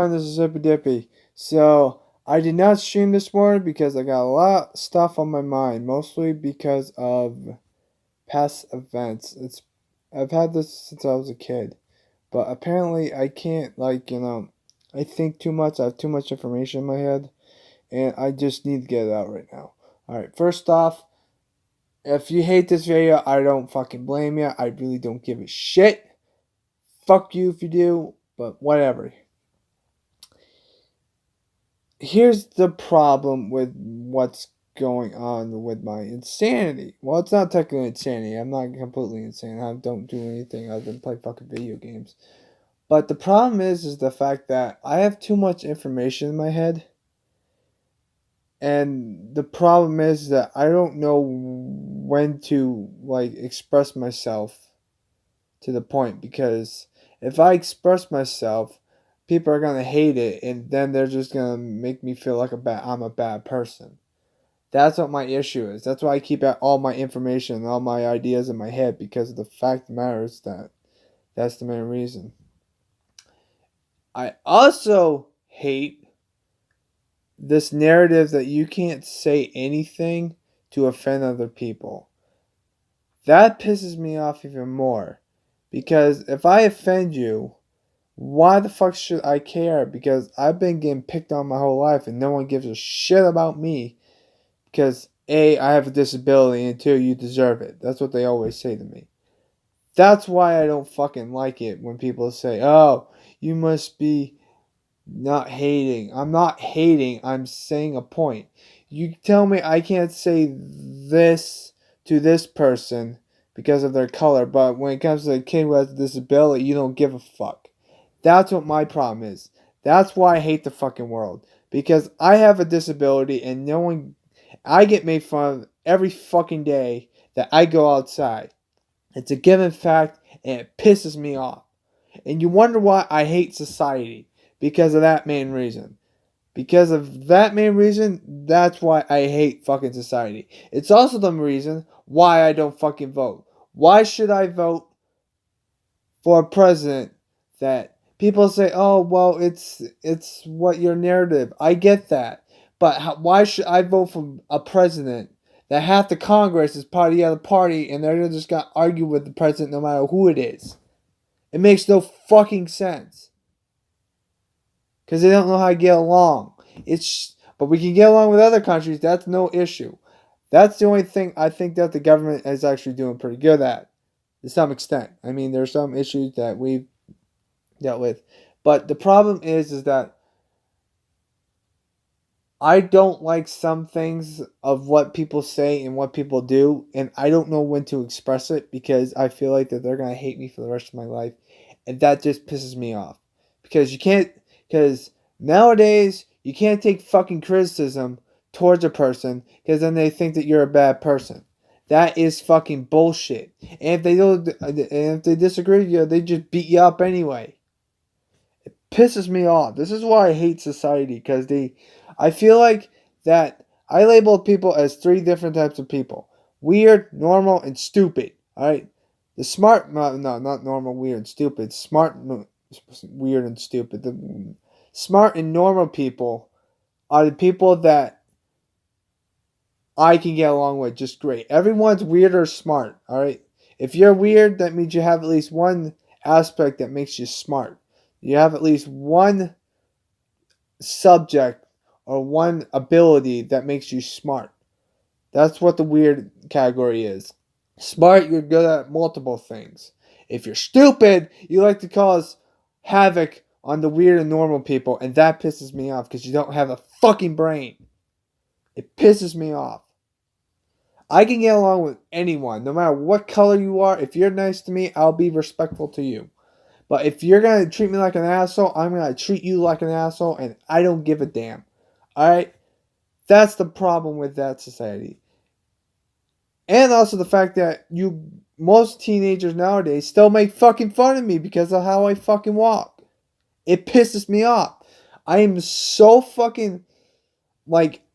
everyone, this is Zippy Dippy. So, I did not stream this morning because I got a lot of stuff on my mind, mostly because of past events. I've had this since I was a kid, but apparently I can't, I think too much, I have too much information in my head, and I just need to get it out right now. Alright, first off, if you hate this video, I don't fucking blame you. I really don't give a shit. Fuck you if you do, but whatever. Here's the problem with what's going on with my insanity. Well, it's not technically insanity. I'm not completely insane. I don't do anything other than play fucking video games. But the problem is the fact that I have too much information in my head. And the problem is that I don't know when to express myself to the point, because if I express myself, people are gonna hate it, and then they're just gonna make me feel like I'm a bad person. That's what my issue is. That's why I keep all my information and all my ideas in my head, because the fact of the matter is that that's the main reason. I also hate this narrative that you can't say anything to offend other people. That pisses me off even more, because if I offend you, why the fuck should I care? Because I've been getting picked on my whole life and no one gives a shit about me, because A, I have a disability, and 2, you deserve it. That's what they always say to me. That's why I don't fucking like it when people say, oh, you must be not hating. I'm not hating, I'm saying a point. You tell me I can't say this to this person because of their color, but when it comes to a kid who has a disability, you don't give a fuck. That's what my problem is. That's why I hate the fucking world. Because I have a disability and I get made fun of every fucking day that I go outside. It's a given fact, and it pisses me off. And you wonder why I hate society. Because of that main reason. Because of that main reason, that's why I hate fucking society. It's also the reason why I don't fucking vote. Why should I vote for a president that people say, oh, well, it's what your narrative. I get that. But why should I vote for a president that half the Congress is part of the other party, and they're just going to argue with the president no matter who it is? It makes no fucking sense. Because they don't know how to get along. But we can get along with other countries. That's no issue. That's the only thing I think that the government is actually doing pretty good at, to some extent. I mean, there's some issues that we've dealt with. But the problem is that I don't like some things of what people say and what people do, and I don't know when to express it, because I feel like that they're going to hate me for the rest of my life, and that just pisses me off. Because nowadays, you can't take fucking criticism towards a person, because then they think that you're a bad person. That is fucking bullshit. And if they disagree with you, they just beat you up anyway. It pisses me off. This is why I hate society, because I feel like that I label people as 3 different types of people: weird, normal, and stupid. All right, the smart, no, not normal, weird, and stupid. Smart, weird, and stupid. The smart and normal people are the people that I can get along with just great. Everyone's weird or smart. All right, if you're weird, that means you have at least one aspect that makes you smart. You have at least one subject or one ability that makes you smart. That's what the weird category is. Smart, you're good at multiple things. If you're stupid, you like to cause havoc on the weird and normal people, and that pisses me off, because you don't have a fucking brain. It pisses me off. I can get along with anyone, no matter what color you are. If you're nice to me, I'll be respectful to you. But if you're going to treat me like an asshole, I'm going to treat you like an asshole, and I don't give a damn. Alright? That's the problem with that society. And also the fact that most teenagers nowadays still make fucking fun of me because of how I fucking walk. It pisses me off. I am so fucking,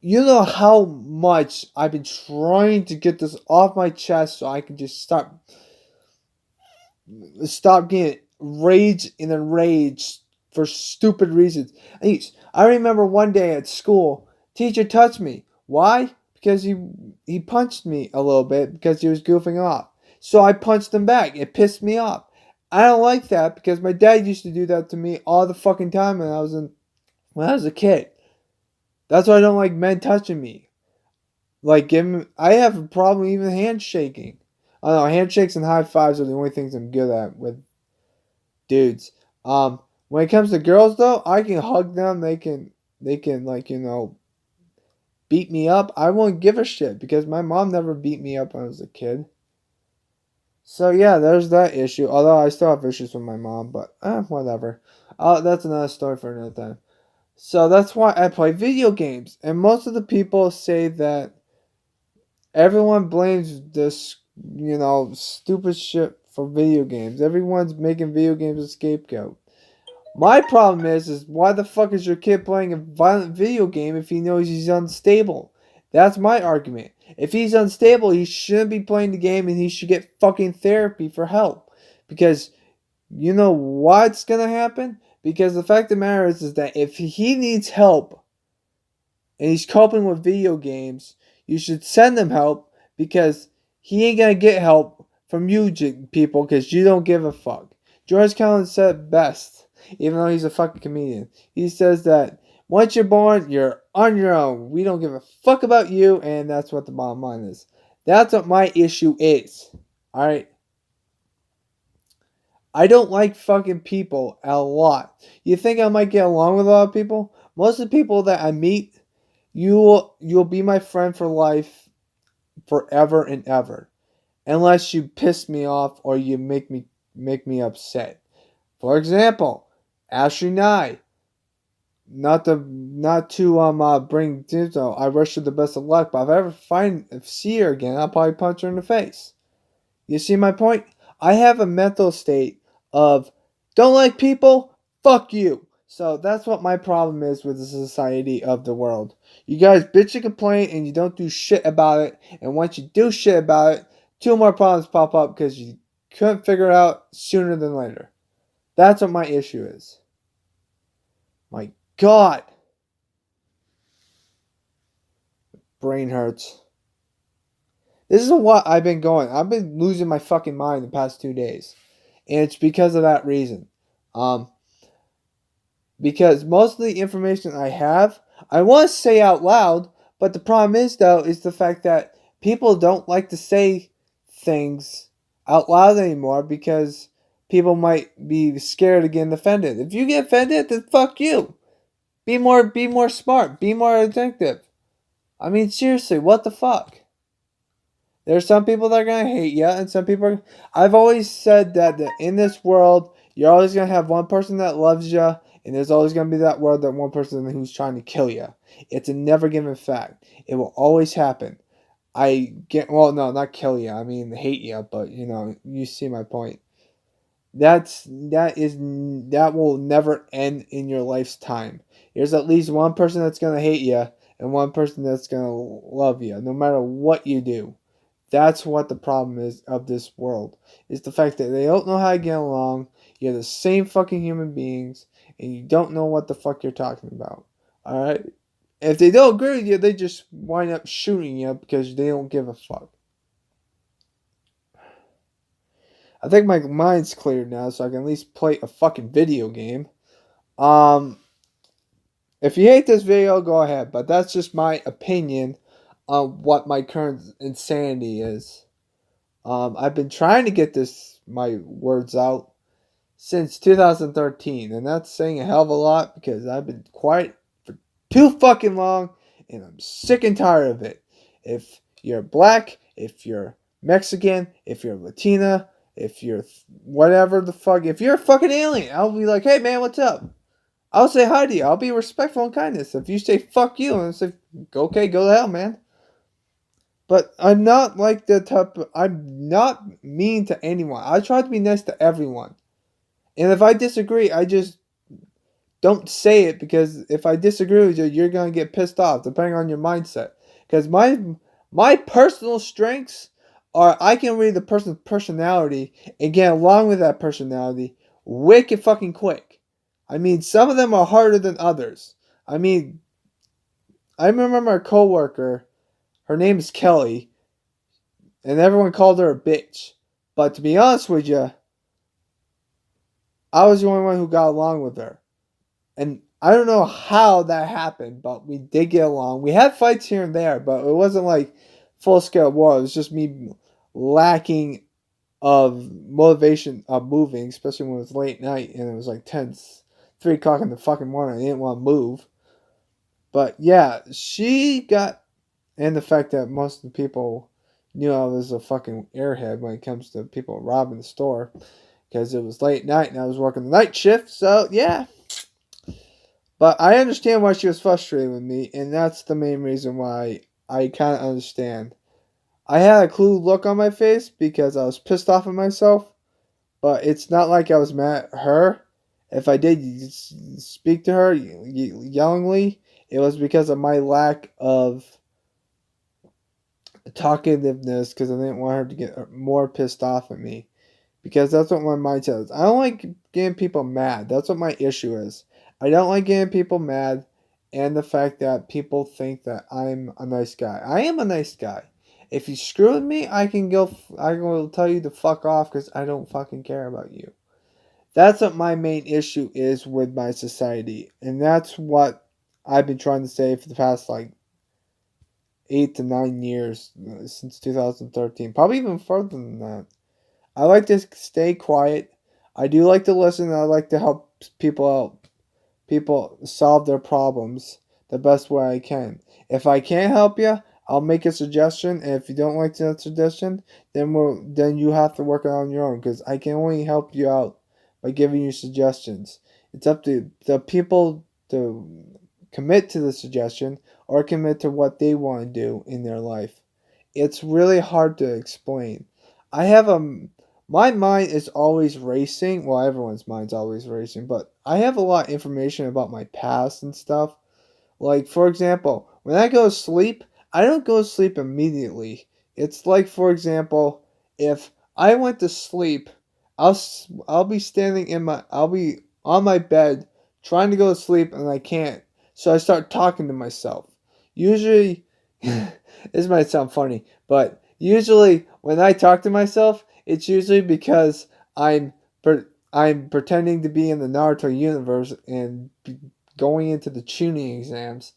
you know how much I've been trying to get this off my chest so I can just stop getting rage and enraged for stupid reasons. I remember one day at school, teacher touched me. Why? Because he punched me a little bit because he was goofing off. So I punched him back. It pissed me off. I don't like that because my dad used to do that to me all the fucking time when I was a kid. That's why I don't like men touching me. Like I have a problem even handshaking. I don't know, handshakes and high fives are the only things I'm good at with dudes. When it comes to girls though, I can hug them. They can like beat me up. I won't give a shit because my mom never beat me up when I was a kid. So yeah, there's that issue. Although I still have issues with my mom, but whatever. That's another story for another time. So that's why I play video games, and most of the people say that everyone blames this, stupid shit for video games. Everyone's making video games a scapegoat. My problem is why the fuck is your kid playing a violent video game if he knows he's unstable? That's my argument. If he's unstable, he shouldn't be playing the game and he should get fucking therapy for help. Because you know what's gonna happen? Because the fact of the matter is that if he needs help and he's coping with video games, you should send him help because he ain't gonna get help from you people because you don't give a fuck. George Carlin said it best, even though he's a fucking comedian. He says that once you're born, you're on your own. We don't give a fuck about you, and that's what the bottom line is. That's what my issue is. Alright? I don't like fucking people a lot. You think I might get along with a lot of people? Most of the people that I meet, you'll be my friend for life forever and ever. Unless you piss me off or you make me upset. For example, Ashley Nye. Not to bring I wish her the best of luck, but if I ever see her again, I'll probably punch her in the face. You see my point? I have a mental state of don't like people, fuck you. So that's what my problem is with the society of the world. You guys bitch and complain and you don't do shit about it. And once you do shit about it, two more problems pop up because you couldn't figure it out sooner than later. That's what my issue is. My God. Brain hurts. This is what I've been going. I've been losing my fucking mind the past 2 days. And it's because of that reason. Because most of the information I have, I want to say out loud, but the problem is, though, is the fact that people don't like to say things out loud anymore because people might be scared of getting offended. If you get offended, then fuck you. Be more smart. Be more addictive. I mean, seriously, what the fuck? There's some people that are going to hate you, and some people are... I've always said that in this world, you're always going to have one person that loves you, and there's always going to be that one person who's trying to kill you. It's a never given fact. It will always happen. Well, no, not kill you. I mean, hate you, but, you see my point. That will never end in your life's time. There's at least one person that's going to hate you, and one person that's going to love you, no matter what you do. That's what the problem is of this world. Is the fact that they don't know how to get along. You're the same fucking human beings. And you don't know what the fuck you're talking about. Alright? If they don't agree with you, they just wind up shooting you because they don't give a fuck. I think my mind's cleared now so I can at least play a fucking video game. If you hate this video, go ahead. But that's just my opinion on what my current insanity is. I've been trying to get my words out since 2013, and that's saying a hell of a lot because I've been quiet for too fucking long, and I'm sick and tired of it. If you're black, if you're Mexican, if you're Latina, if you're whatever the fuck, if you're a fucking alien, I'll be like, hey man, what's up? I'll say hi to you. I'll be respectful and kindness. If you say fuck you, and say, okay, go to hell, man. But I'm not like the type I'm not mean to anyone. I try to be nice to everyone. And if I disagree, I just don't say it because if I disagree with you, you're going to get pissed off depending on your mindset. Because my personal strengths are I can read the person's personality and get along with that personality wicked fucking quick. I mean, some of them are harder than others. I mean, I remember my coworker, her name is Kelly, and everyone called her a bitch. But to be honest with you, I was the only one who got along with her. And I don't know how that happened, but we did get along. We had fights here and there, but it wasn't like full scale war. It was just me lacking of motivation of moving, especially when it was late night and it was like 10, 3 o'clock in the fucking morning. I didn't want to move. But yeah, she got, and the fact that most of the people knew I was a fucking airhead when it comes to people robbing the store because it was late night and I was working the night shift. So yeah, but I understand why she was frustrated with me, and that's the main reason why I kind of understand. I had a clue look on my face because I was pissed off at myself, but it's not like I was mad at her. If I did speak to her yellingly, it was because of my lack of talkativeness because I didn't want her to get more pissed off at me. Because that's what my mindset is. I don't like getting people mad. That's what my issue is. I don't like getting people mad and the fact that people think that I'm a nice guy. I am a nice guy. If you screw with me, I can go. I will tell you to fuck off because I don't fucking care about you. That's what my main issue is with my society, and that's what I've been trying to say for the past like 8 to 9 years since 2013, probably even further than that. I like to stay quiet. I do like to listen. I like to help people out. People solve their problems the best way I can. If I can't help you, I'll make a suggestion. And if you don't like that suggestion, then you have to work it on your own. Because I can only help you out by giving you suggestions. It's up to the people to commit to the suggestion or commit to what they want to do in their life. It's really hard to explain. I have a My mind is always racing. Well, everyone's mind's always racing, but I have a lot of information about my past and stuff. Like, for example, when I go to sleep, I don't go to sleep immediately. It's like, for example, if I went to sleep, I'll be standing I'll be on my bed trying to go to sleep and I can't. So I start talking to myself. Usually, this might sound funny, but usually when I talk to myself, it's usually because I'm pretending to be in the Naruto universe and going into the tuning exams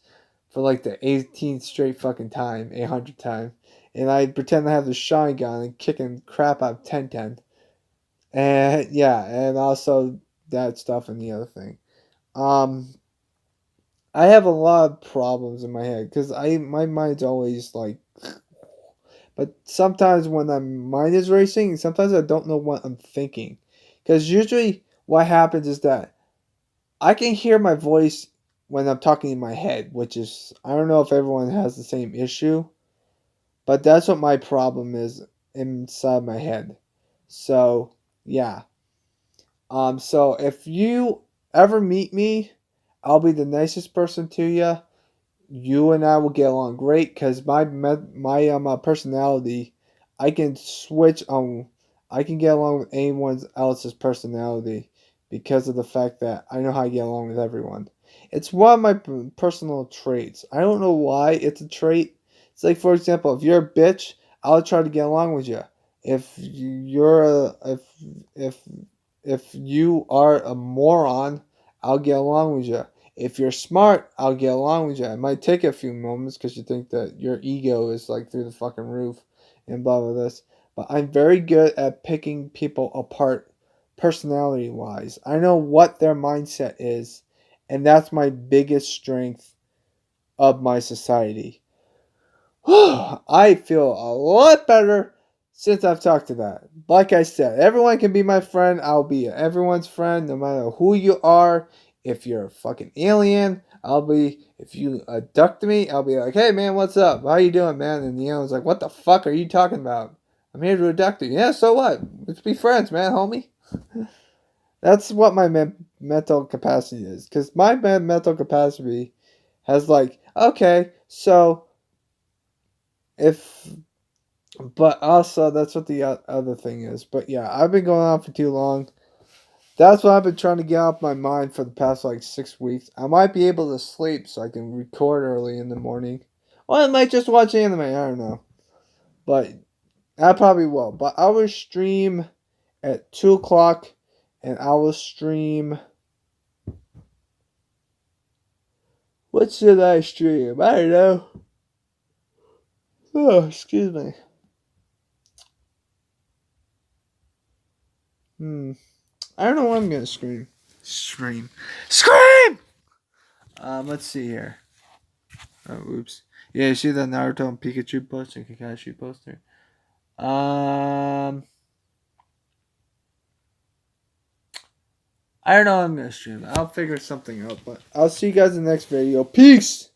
for like the 18th straight fucking time, 800th time. And I pretend I have the Sharingan and kicking crap out of Ten. And yeah, and also that stuff and the other thing. Um, I have a lot of problems in my head because my mind's always like, but sometimes when my mind is racing, sometimes I don't know what I'm thinking. Because usually what happens is that I can hear my voice when I'm talking in my head, which is, I don't know if everyone has the same issue, but that's what my problem is inside my head. So, yeah. So if you ever meet me, I'll be the nicest person to you. You and I will get along great because my personality, I can switch on. I can get along with anyone else's personality because of the fact that I know how to get along with everyone. It's one of my personal traits. I don't know why it's a trait. It's like, for example, if you're a bitch, I'll try to get along with you. If you're a, if you are a moron, I'll get along with you. If you're smart, I'll get along with you. It might take a few moments because you think that your ego is like through the fucking roof and blah blah this. But I'm very good at picking people apart personality wise. I know what their mindset is, and that's my biggest strength of my society. I feel a lot better since I've talked to that. Like I said, everyone can be my friend. I'll be everyone's friend no matter who you are. If you're a fucking alien, I'll be. If you abduct me, I'll be like, hey man, what's up? How you doing, man? And the alien's like, what the fuck are you talking about? I'm here to abduct you. Yeah, so what? Let's be friends, man, homie. That's what my mental capacity is. Because my mental capacity has like, okay, so if but also that's what the other thing is. But yeah, I've been going on for too long. That's what I've been trying to get off my mind for the past like 6 weeks. I might be able to sleep so I can record early in the morning. Or I might just watch anime, I don't know. But I probably will. But I will stream at 2 o'clock and I will stream. What should I stream? I don't know. Oh, excuse me. I don't know what I'm gonna scream. Scream! Let's see here. Oh, oops. Yeah, you see the Naruto and Pikachu poster, Kakashi poster? I don't know what I'm gonna stream. I'll figure something out, but I'll see you guys in the next video. Peace!